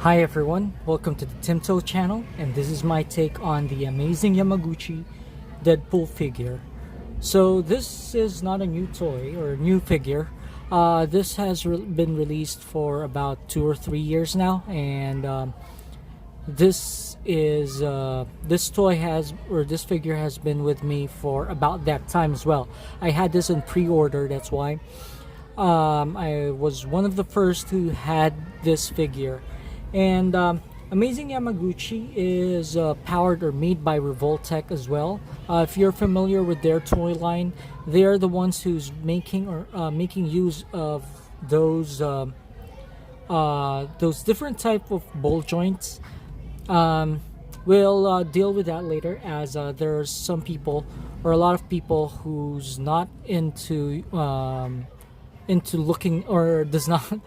Hi everyone, welcome to the Timto channel, and this is my take on the Amazing Yamaguchi Deadpool figure. So this is not a new toy or new figure. This has been released for about 2 or 3 years now, and this figure has been with me for about that time as well. I had this in pre-order, that's why. I was one of the first who had this figure. And Amazing Yamaguchi is powered or made by Revoltech as well. If you're familiar with their toy line, they are the ones who's making use of those different type of ball joints. We'll deal with that later, as there's some people or a lot of people who's not into looking or does not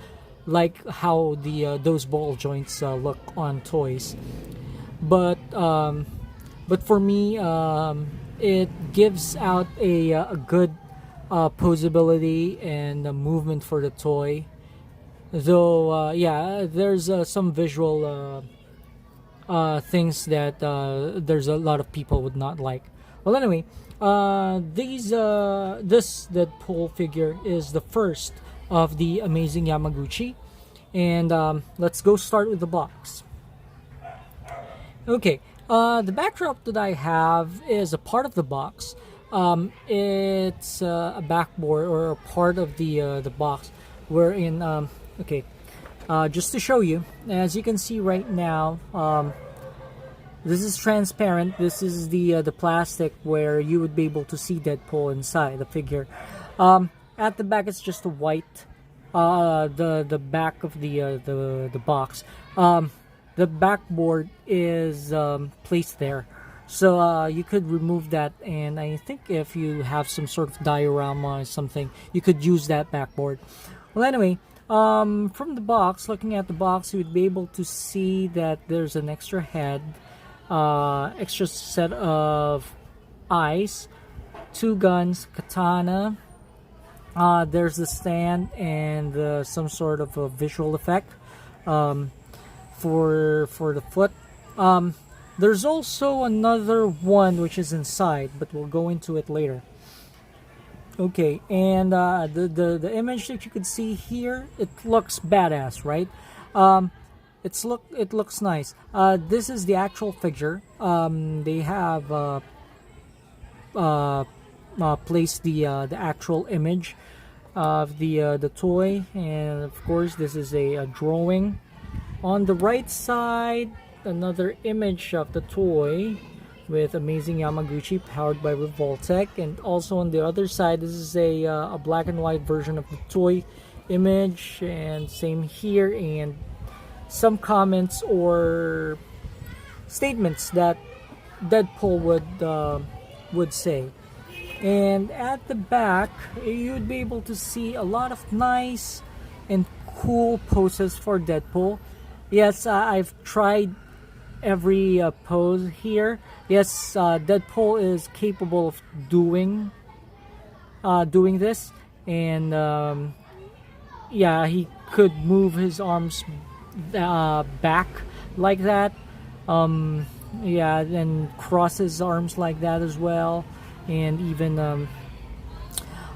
like how those ball joints look on toys, but for me, it gives out a good posability and movement for the toy. Though yeah, there's some visual things that there's a lot of people would not like. Well, anyway, this Deadpool figure is the first of the Amazing Yamaguchi, and let's go start with the box. Okay, the backdrop that I have is a part of the box. It's a backboard or a part of the box wherein okay, just to show you, as you can see right now, this is transparent. This is the plastic where you would be able to see Deadpool inside the figure. At the back, it's just a white. The back of the box. The backboard is placed there, so you could remove that. And I think if you have some sort of diorama or something, you could use that backboard. Well, anyway, from the box, looking at the box, you would be able to see that there's an extra head, extra set of eyes, 2 guns, katana. There's the stand and some sort of a visual effect for the foot. There's also another one which is inside, but we'll go into it later. Okay, and the image that you could see here, it looks badass, right? It looks nice. This is the actual figure. They have place the actual image of the toy, and of course this is a drawing. On the right side, another image of the toy with Amazing Yamaguchi, powered by Revoltech, and also on the other side, this is a black and white version of the toy image, and same here, and some comments or statements that Deadpool would say. And at the back, you'd be able to see a lot of nice and cool poses for Deadpool. Yes, I've tried every pose here. Yes, Deadpool is capable of doing this, and yeah, he could move his arms back like that. Yeah, and cross his arms like that as well. And even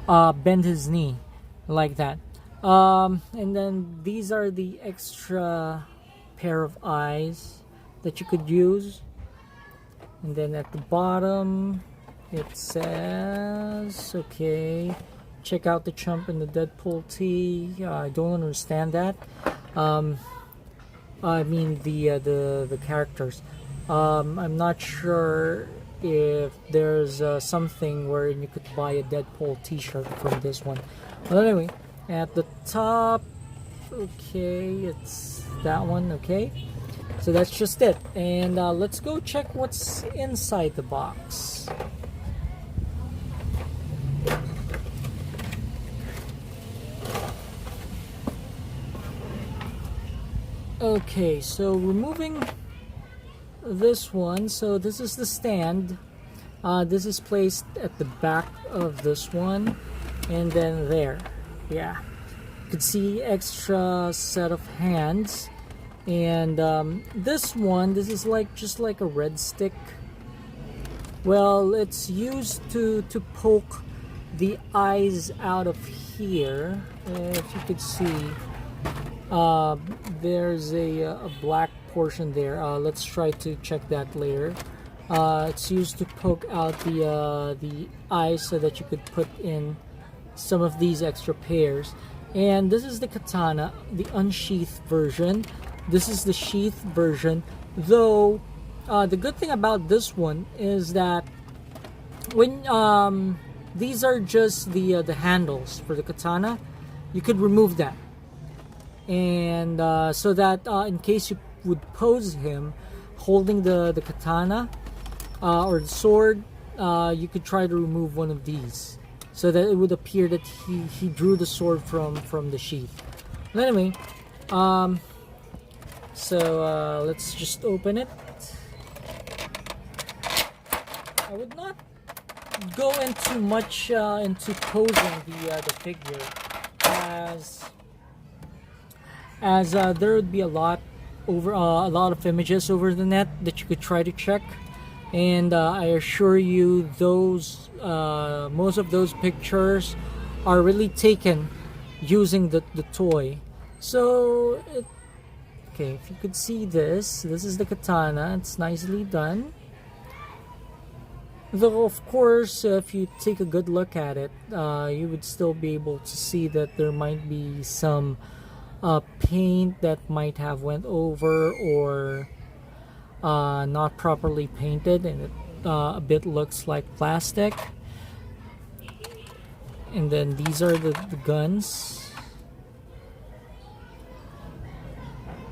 bend his knee like that. And then these are the extra pair of eyes that you could use. And then at the bottom it says, okay, check out the chump in the Deadpool tee. I don't understand that. I mean the characters. I'm not sure if there's something where you could buy a Deadpool t-shirt from this one. But anyway, at the top, okay, it's that one. Okay, so that's just it, and let's go check what's inside the box. Okay, so removing this one, so this is the stand. This is placed at the back of this one, and then there, yeah, you could see extra set of hands, And this one, this is like just like a red stick. Well, it's used to poke the eyes out of here. If you could see, there's a black portion there. Let's try to check that later. It's used to poke out the eyes so that you could put in some of these extra pairs. And this is the katana, the unsheathed version. This is the sheath version. Though the good thing about this one is that when these are just the handles for the katana, you could remove that, and so that in case you would pose him holding the katana or the sword, you could try to remove one of these so that it would appear that he drew the sword from the sheath. But anyway, so let's just open it. I would not go into much into posing the figure, as there would be a lot of images over the net that you could try to check, and I assure you those most of those pictures are really taken using the toy. So okay, if you could see this is the katana. It's nicely done. Though, of course, if you take a good look at it, you would still be able to see that there might be some paint that might have went over, or not properly painted, and it a bit looks like plastic. And then these are the guns.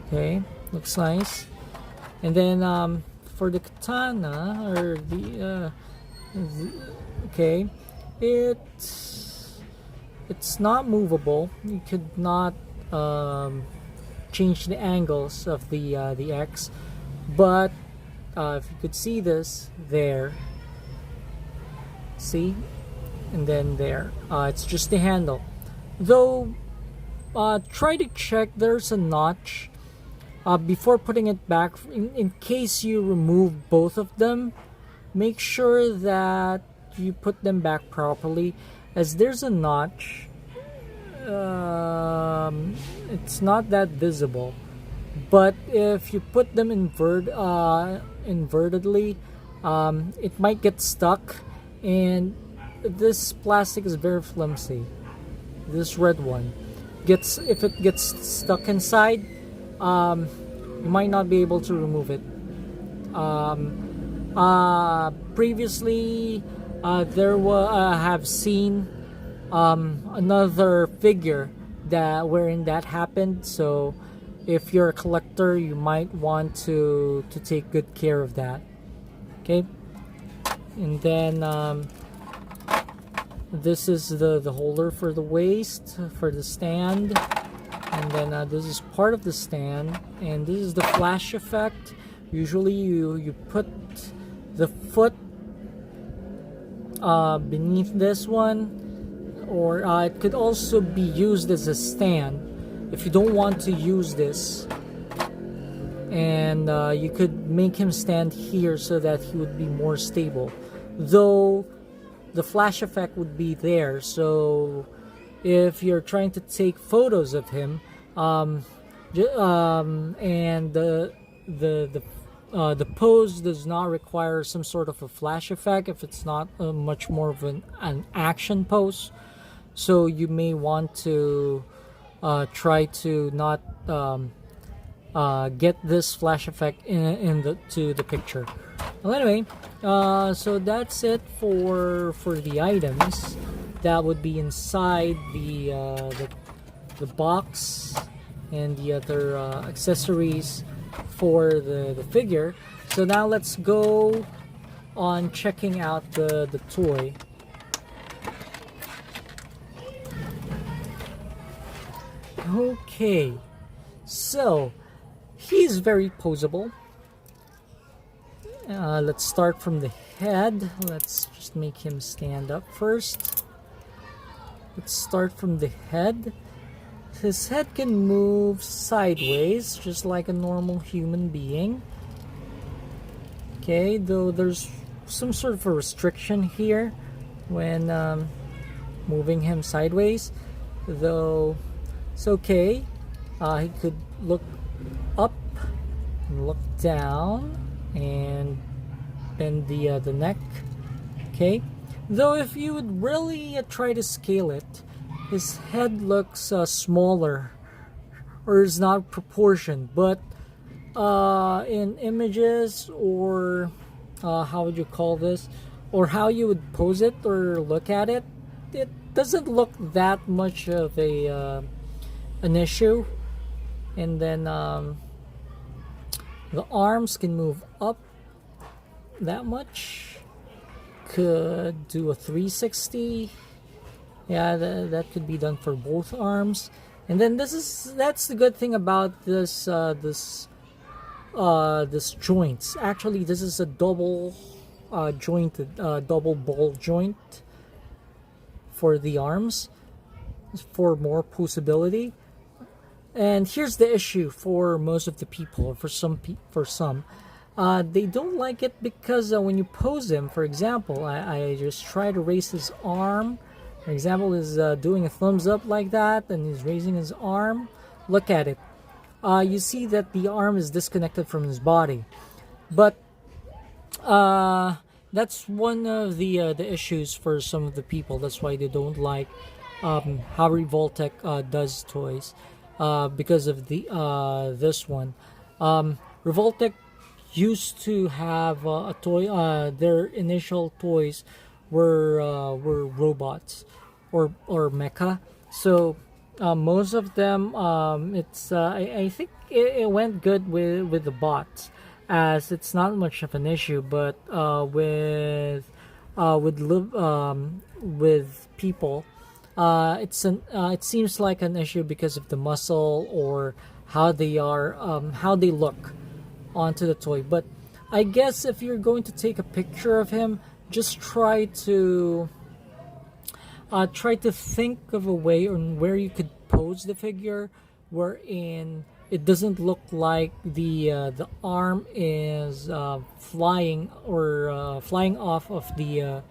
Okay, looks nice. And then for the katana, or okay, it's not movable. You could not change the angles of the X, but if you could see this there, see, and then there, it's just the handle. Though try to check, there's a notch before putting it back. In case you remove both of them, make sure that you put them back properly, as there's a notch. It's not that visible, but if you put them invertedly, it might get stuck, and this plastic is very flimsy. This red one if it gets stuck inside, you might not be able to remove it. Previously, I have seen another figure wherein that happened. So if you're a collector, you might want to take good care of that. Okay, and then this is the holder for the waist, for the stand. And then this is part of the stand, and this is the flash effect. Usually you put the foot beneath this one, or it could also be used as a stand if you don't want to use this. And you could make him stand here so that he would be more stable, though the flash effect would be there. So if you're trying to take photos of him, and the pose does not require some sort of a flash effect, if it's not much more of an action pose, so you may want to try to not get this flash effect to the picture. Well, anyway, so that's it for the items that would be inside the box and the other accessories for the figure. So now let's go on checking out the toy. Okay, so he's very poseable. Let's start from the head. Let's just make him stand up first. Let's start from the head. His head can move sideways, just like a normal human being. Okay, though there's some sort of a restriction here when moving him sideways. Though it's okay. He could look up, look down, and bend the neck. Okay, though if you would really try to scale it, his head looks smaller or is not proportioned. But in images, or how would you call this, or how you would pose it or look at it, it doesn't look that much of a an issue. And then the arms can move up that much. Could do a 360. Yeah, that could be done for both arms. And then that's the good thing about this this joints. Actually, this is a double jointed double ball joint for the arms for more posability. And here's the issue for most of the people, or for some they don't like it because when you pose him, for example, I just try to raise his arm. For example, is doing a thumbs up like that, and he's raising his arm. Look at it. You see that the arm is disconnected from his body, but that's one of the issues for some of the people. That's why they don't like how Revoltech does toys, because of the this one. Revoltech used to have a toy. Their initial toys were robots or mecha. So most of them, I think it went good with the bots, as it's not much of an issue. But with people, it seems like an issue because of the muscle, or how they look onto the toy. But I guess if you're going to take a picture of him, just try to think of a way on where you could pose the figure wherein it doesn't look like the arm is flying off of the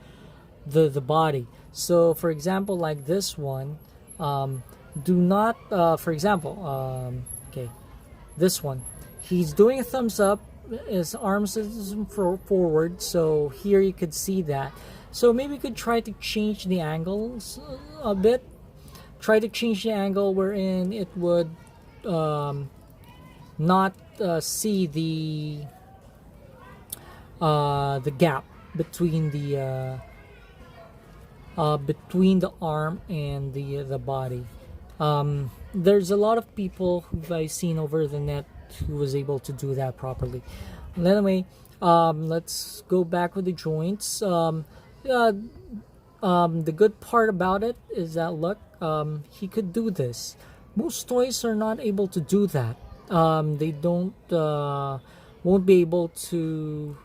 body. So for example, like this one, do not for example, okay, this one, he's doing a thumbs up, his arms is forward, so here you could see that. So maybe you could try to change the angles a bit. Try to change the angle wherein it would not see the gap between the arm and the body. There's a lot of people who I've seen over the net who was able to do that properly. And anyway, let's go back with the joints. The good part about it is that, look, he could do this. Most toys are not able to do that. They won't be able to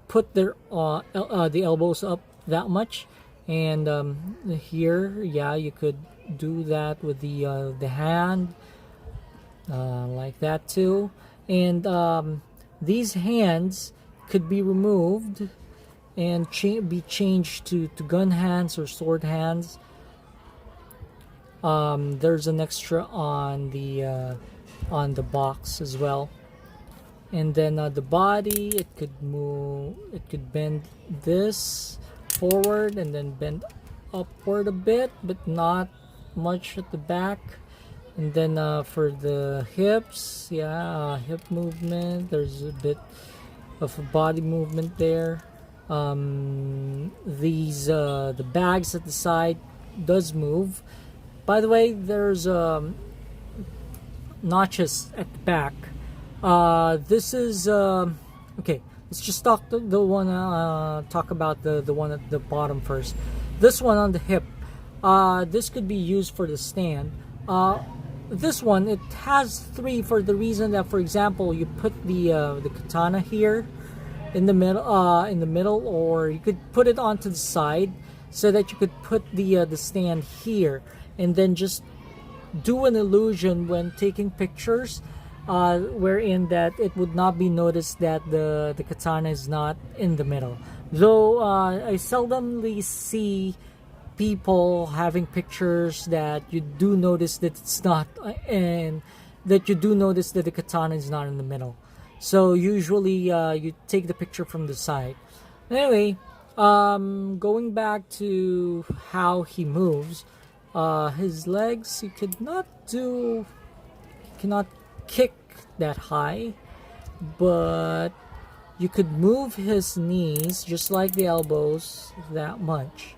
put their the elbows up that much. And here, yeah, you could do that with the hand, like that too. And these hands could be removed and be changed to gun hands or sword hands. There's an extra on the box as well. And then the body, it could move, it could bend this forward and then bend upward a bit, but not much at the back. And then for the hips, yeah, hip movement, there's a bit of a body movement there. These the bags at the side does move. By the way, there's notches at the back. This is okay. Let's just talk talk about the one at the bottom first. This one on the hip. This could be used for the stand. This one, it has three, for the reason that, for example, you put the katana here in the middle, or you could put it onto the side so that you could put the stand here, and then just do an illusion when taking pictures, wherein that it would not be noticed that the katana is not in the middle. Though I seldomly see people having pictures that you do notice that it's not, and that you do notice that the katana is not in the middle. So usually you take the picture from the side. Anyway, going back to how he moves, his legs, he cannot kick that high, but you could move his knees just like the elbows that much.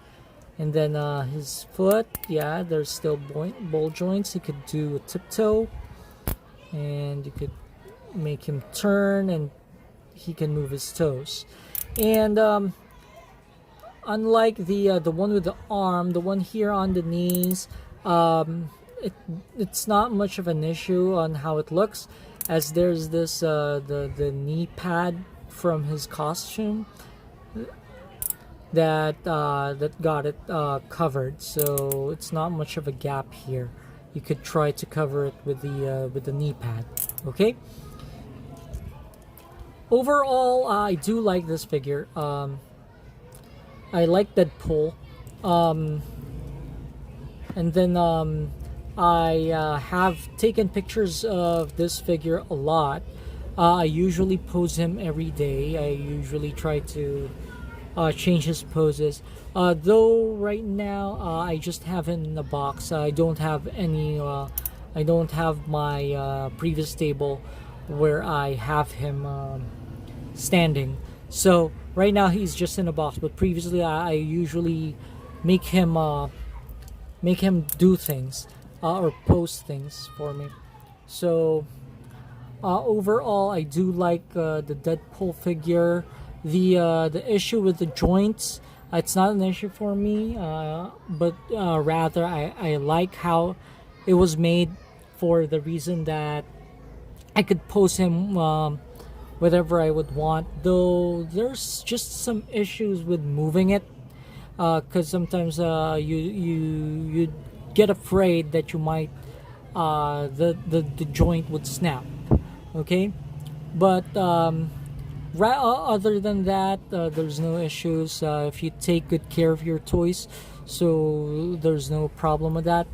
And then his foot, yeah, there's still ball joints. You could do a tiptoe, and you could make him turn, and he can move his toes. And unlike the one with the arm, the one here on the knees, it's not much of an issue on how it looks, as there's this the knee pad from his costume that got it covered, so it's not much of a gap here. You could try to cover it with the knee pad. Okay. Overall, I do like this figure. I like Deadpool, and then I have taken pictures of this figure a lot. I usually pose him every day. I usually try to change his poses. Though right now I just have him in a box. I don't have any. I don't have my previous table where I have him standing. So right now he's just in a box. But previously I usually make him do things or post things for me. So overall, I do like the Deadpool figure. The issue with the joints, it's not an issue for me, but rather I like how it was made, for the reason that I could pose him whatever I would want. Though there's just some issues with moving it, because sometimes you get afraid that you might the joint would snap. Okay, but other than that, there's no issues if you take good care of your toys, so there's no problem with that.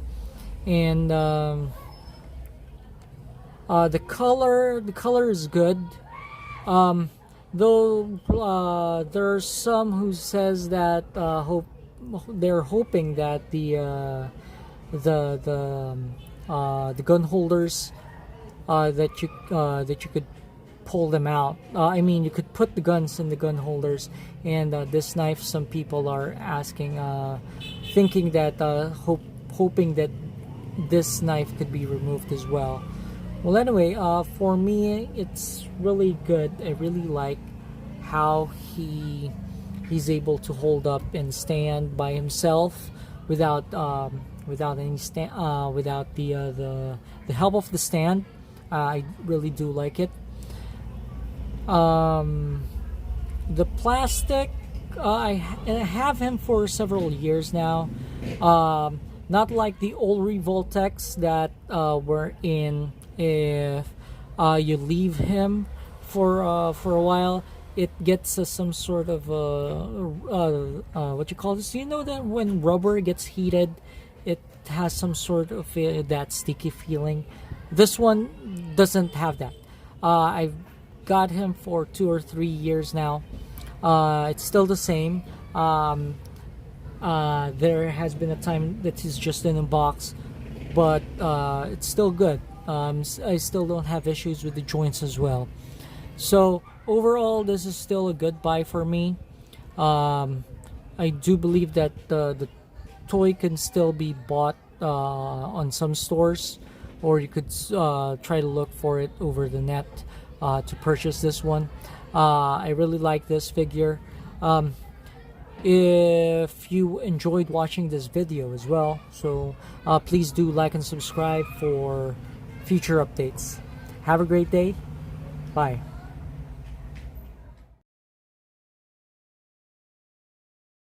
And the color is good, though there are some who says that they're hoping that the gun holders, that you could pull them out. I mean, you could put the guns in the gun holders, and this knife, some people are asking, thinking that, hoping that this knife could be removed as well. Well, anyway, for me, it's really good. I really like how he's able to hold up and stand by himself without any without the help of the stand. I really do like it. The plastic, I have him for several years now. Not like the old Revoltechs that were in. If you leave him for a while, it gets some sort of what you call this? You know that when rubber gets heated, it has some sort of that sticky feeling. This one doesn't have that. I've got him for 2 or 3 years now. It's still the same. There has been a time that he's just in a box, but it's still good. I still don't have issues with the joints as well. So overall, this is still a good buy for me. I do believe that the toy can still be bought on some stores, or you could try to look for it over the net to purchase this one. I really like this figure. If you enjoyed watching this video as well, so please do like and subscribe for future updates. Have a great day. Bye.